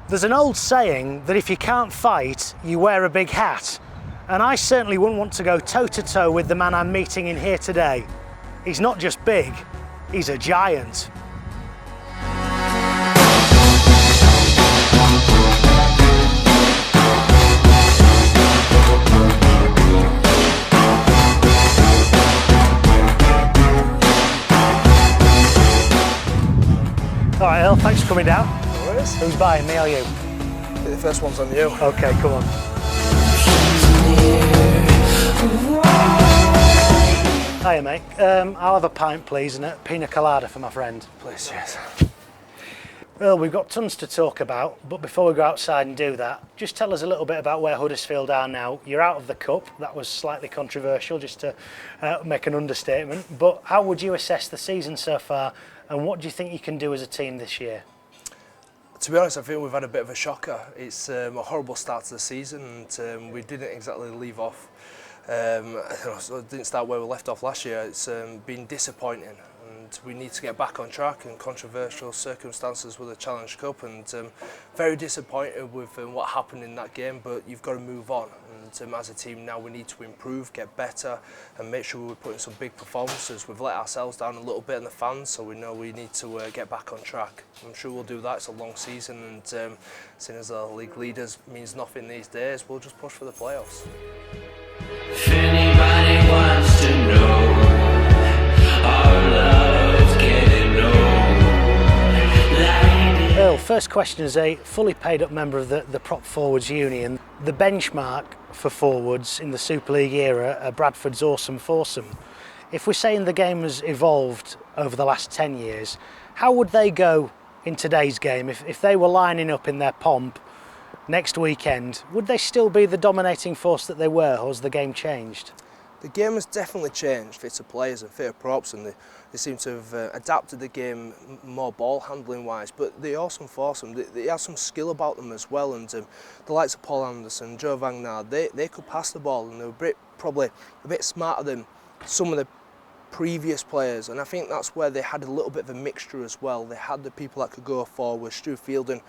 There's an old saying that if you can't fight, you wear a big hat. And I certainly wouldn't want to go toe-to-toe with the man I'm meeting in here today. He's not just big, he's a giant. All right, Earl, thanks for coming down. No worries. Who's buying, me or you? The first one's on you. Okay, come on. Hiya, mate. I'll have a pint, please, and a pina colada for my friend. Please, yes. Well, we've got tons to talk about, but before we go outside and do that, just tell us a little bit about where Huddersfield are now. You're out of the cup. That was slightly controversial, just to make an understatement. But how would you assess the season so far, and what do you think you can do as a team this year? To be honest, I think we've had a bit of a shocker. It's a horrible start to the season, and we didn't exactly leave off. So it didn't start where we left off last year. It's been disappointing, and we need to get back on track. And controversial circumstances with the Challenge Cup, and very disappointed with what happened in that game. But you've got to move on, and as a team now we need to improve, get better, and make sure we're putting some big performances. We've let ourselves down a little bit in the fans, so we know we need to get back on track. I'm sure we'll do that. It's a long season, and seeing as the league leaders means nothing these days, we'll just push for the playoffs. If anybody wants to know, our love's getting low. Earl, first question as a fully paid up member of the Prop Forwards Union. The benchmark for forwards in the Super League era are Bradford's awesome foursome. If we're saying the game has evolved over the last 10 years, how would they go in today's game? If they were lining up in their pomp next weekend, would they still be the dominating force that they were, or has the game changed? The game has definitely changed, fitter players and fitter props, and they seem to have adapted the game more ball handling wise. But the awesome foursome, they have some skill about them as well, and the likes of Paul Anderson, Joe Vangnar, they could pass the ball, and they were probably a bit smarter than some of the previous players, and I think that's where they had a little bit of a mixture as well. They had the people that could go forward. Stu Fielding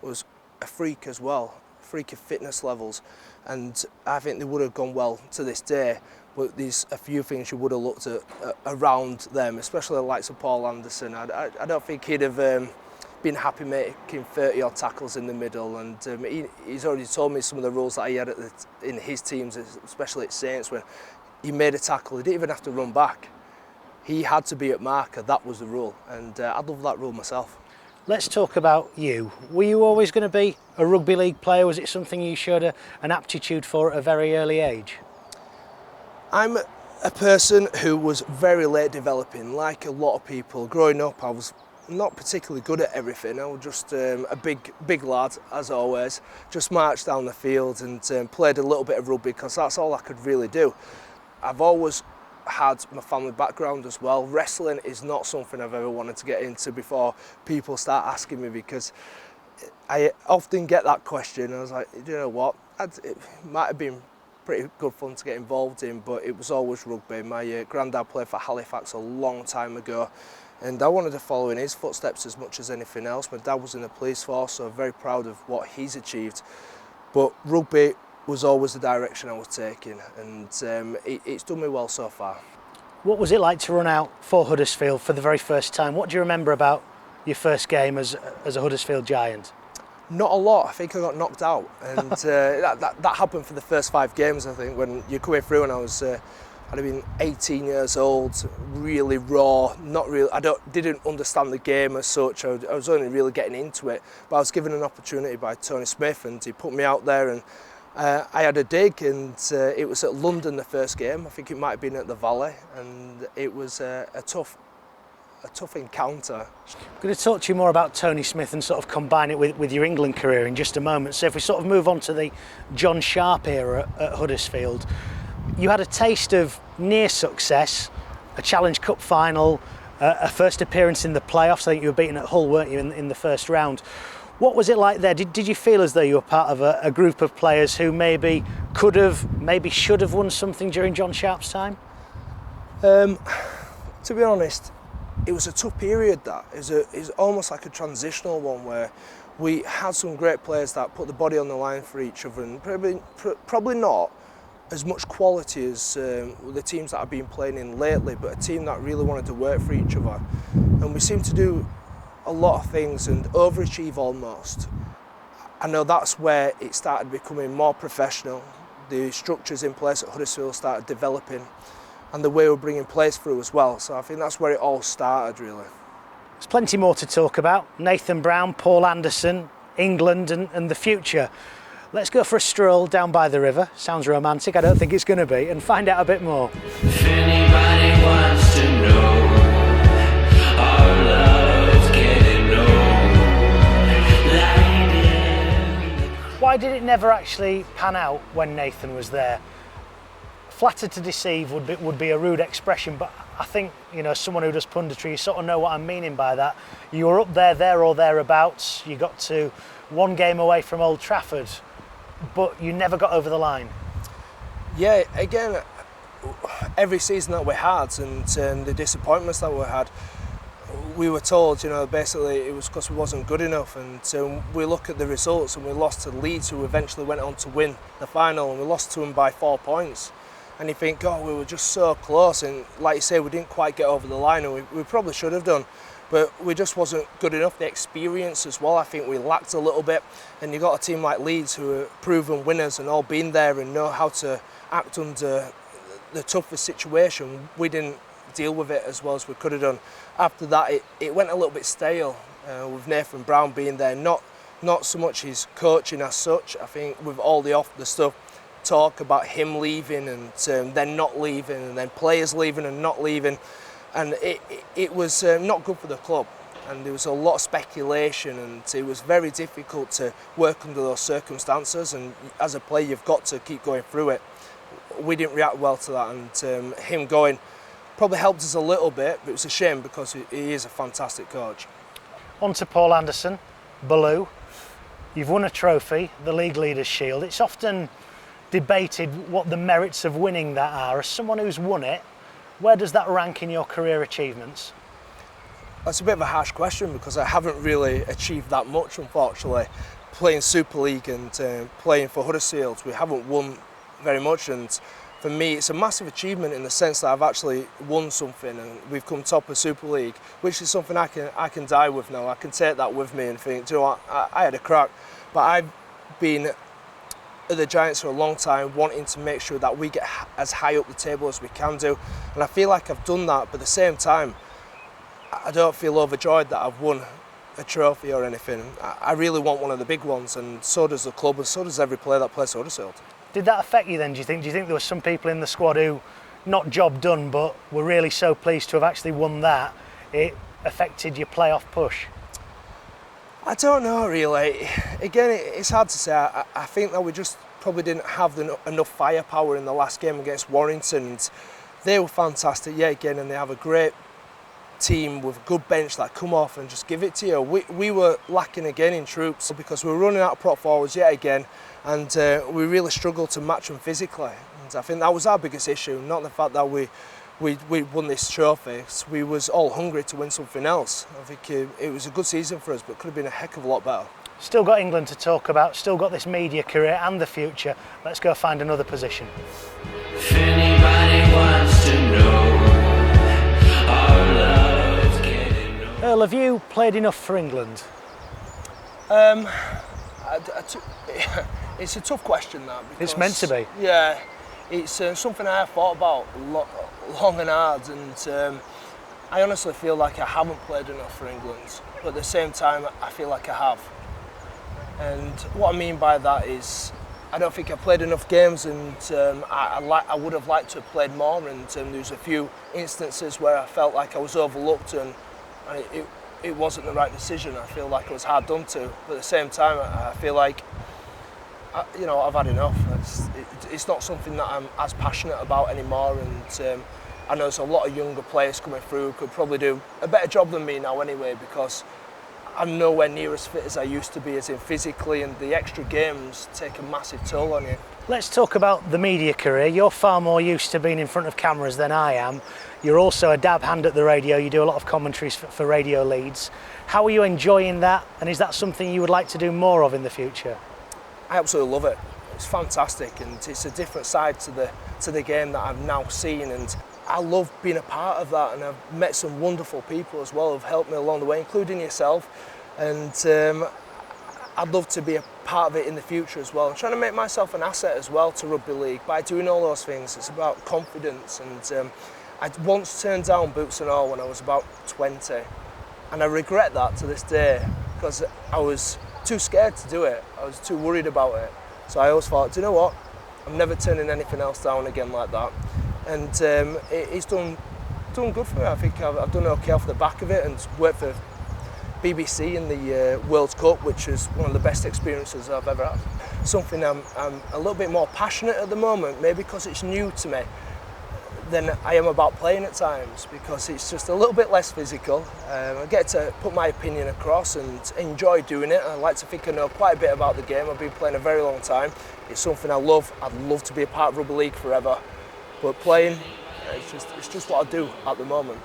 was a freak as well, freak of fitness levels, and I think they would have gone well to this day, but there's a few things you would have looked at around them, especially the likes of Paul Anderson. I don't think he'd have been happy making 30 odd tackles in the middle, and he's already told me some of the rules that he had in his teams, especially at Saints, when he made a tackle, he didn't even have to run back. He had to be at marker, that was the rule, and I love that rule myself. Let's talk about you. Were you always going to be a rugby league player? Was it something you showed an aptitude for at a very early age? I'm a person who was very late developing, like a lot of people. Growing up, I was not particularly good at everything. I was just a big lad, as always. Just marched down the field and played a little bit of rugby because that's all I could really do. I've always had my family background as well. Wrestling is not something I've ever wanted to get into before people start asking me, because I often get that question, and I was like, you know what, it might have been pretty good fun to get involved in, but it was always rugby. My granddad played for Halifax a long time ago, and I wanted to follow in his footsteps as much as anything else. My dad was in the police force, so I'm very proud of what he's achieved, but rugby was always the direction I was taking, and it's done me well so far. What was it like to run out for Huddersfield for the very first time? What do you remember about your first game as a Huddersfield Giant? Not a lot. I think I got knocked out, and that happened for the first 5 games. I think when you're coming through, and I'd have been 18 years old, really raw, not really. Didn't understand the game as such. I was only really getting into it, but I was given an opportunity by Tony Smith, and he put me out there, and I had a dig, and it was at London the first game. I think it might have been at the Valley, and it was a tough encounter. I'm going to talk to you more about Tony Smith and sort of combine it with your England career in just a moment. So if we sort of move on to the John Sharp era at Huddersfield, you had a taste of near success, a Challenge Cup final, a first appearance in the playoffs. I think you were beaten at Hull, weren't you, in the first round? What was it like there? Did you feel as though you were part of a group of players who maybe could have, maybe should have won something during John Sharp's time? To be honest, it was a tough period. That it was almost like a transitional one where we had some great players that put the body on the line for each other, and probably not as much quality as the teams that I've been playing in lately, but a team that really wanted to work for each other. And we seem to do a lot of things and overachieve almost. I know that's where it started becoming more professional. The structures in place at Huddersfield started developing, and the way we're bringing players through as well. So I think that's where it all started, really. There's plenty more to talk about. Nathan Brown, Paul Anderson, England and the future. Let's go for a stroll down by the river. Sounds romantic, I don't think it's going to be, and find out a bit more. If anybody wants to know, our love's getting low. Why did it never actually pan out when Nathan was there? Flattered to deceive would be a rude expression, but I think, you know, someone who does punditry, you sort of know what I'm meaning by that. You were up there or thereabouts. You got to one game away from Old Trafford, but you never got over the line. Yeah, again, every season that we had and the disappointments that we had, we were told, you know, basically it was because we wasn't good enough. And we look at the results, and we lost to Leeds, who eventually went on to win the final, and we lost to them by 4 points. And you think, oh, we were just so close, and like you say, we didn't quite get over the line, and we probably should have done, but we just wasn't good enough. The experience as well, I think we lacked a little bit, and you got a team like Leeds who are proven winners and all been there and know how to act under the toughest situation. We didn't deal with it as well as we could have done. After that, it went a little bit stale with Nathan Brown being there, not so much his coaching as such. I think with all the off the stuff, talk about him leaving and then not leaving, and then players leaving and not leaving, and it was not good for the club, and there was a lot of speculation, and it was very difficult to work under those circumstances, and as a player you've got to keep going through it. We didn't react well to that, and him going probably helped us a little bit, but it was a shame because he is a fantastic coach. On to Paul Anderson, Baloo. You've won a trophy, the League Leaders' Shield. It's often debated what the merits of winning that are. As someone who's won it, where does that rank in your career achievements? That's a bit of a harsh question because I haven't really achieved that much, unfortunately. Playing Super League and playing for Huddersfield, we haven't won very much, and for me it's a massive achievement in the sense that I've actually won something, and we've come top of Super League, which is something I can die with now. I can take that with me and think, do you know what, I had a crack. But I've been at the Giants for a long time, wanting to make sure that we get as high up the table as we can do, and I feel like I've done that, but at the same time I don't feel overjoyed that I've won a trophy or anything. I really want one of the big ones, and so does the club, and so does every player that plays for Huddersfield. Did that affect you then, do you think? Do you think there were some people in the squad who, not job done, but were really so pleased to have actually won that, it affected your playoff push? I don't know really. Again, it's hard to say. I think that we just probably didn't have enough firepower in the last game against Warrington. And they were fantastic, yeah, again, and they have a great team with a good bench that come off and just give it to you. We were lacking again in troops because we were running out of prop forwards yet again, and we really struggled to match them physically. And I think that was our biggest issue, not the fact that we won this trophy. We was all hungry to win something else. I think it was a good season for us, but could have been a heck of a lot better. Still got England to talk about, still got this media career and the future. Let's go find another position. If anybody wants to know, our love's getting low. Earl, have you played enough for England? It's a tough question, that. Because, it's meant to be. Yeah, it's something I have thought about long and hard, and I honestly feel like I haven't played enough for England, but at the same time I feel like I have. And what I mean by that is I don't think I played enough games, and I would have liked to have played more, and there's a few instances where I felt like I was overlooked, and it wasn't the right decision. I feel like I was hard done to, but at the same time I feel like I've had enough. It's not something that I'm as passionate about anymore, and I know there's a lot of younger players coming through who could probably do a better job than me now anyway, because I'm nowhere near as fit as I used to be, as in physically, and the extra games take a massive toll on you. Let's talk about the media career. You're far more used to being in front of cameras than I am. You're also a dab hand at the radio. You do a lot of commentaries for Radio Leeds. How are you enjoying that? And is that something you would like to do more of in the future? I absolutely love it. It's fantastic, and it's a different side to the game that I've now seen, and I love being a part of that. And I've met some wonderful people as well who've helped me along the way, including yourself. And I'd love to be a part of it in the future as well. I'm trying to make myself an asset as well to Rugby League by doing all those things. It's about confidence, and I once turned down boots and all when I was about 20, and I regret that to this day because I was too scared to do it. I was too worried about it. So I always thought, do you know what? I'm never turning anything else down again like that. And it's done good for me. I think I've done okay off the back of it, and worked for BBC in the World Cup, which is one of the best experiences I've ever had. Something I'm a little bit more passionate at the moment, maybe because it's new to me, than I am about playing at times, because it's just a little bit less physical. I get to put my opinion across and enjoy doing it. I like to think I know quite a bit about the game. I've been playing a very long time. It's something I love. I'd love to be a part of Rugby League forever. But playing, it's just what I do at the moment.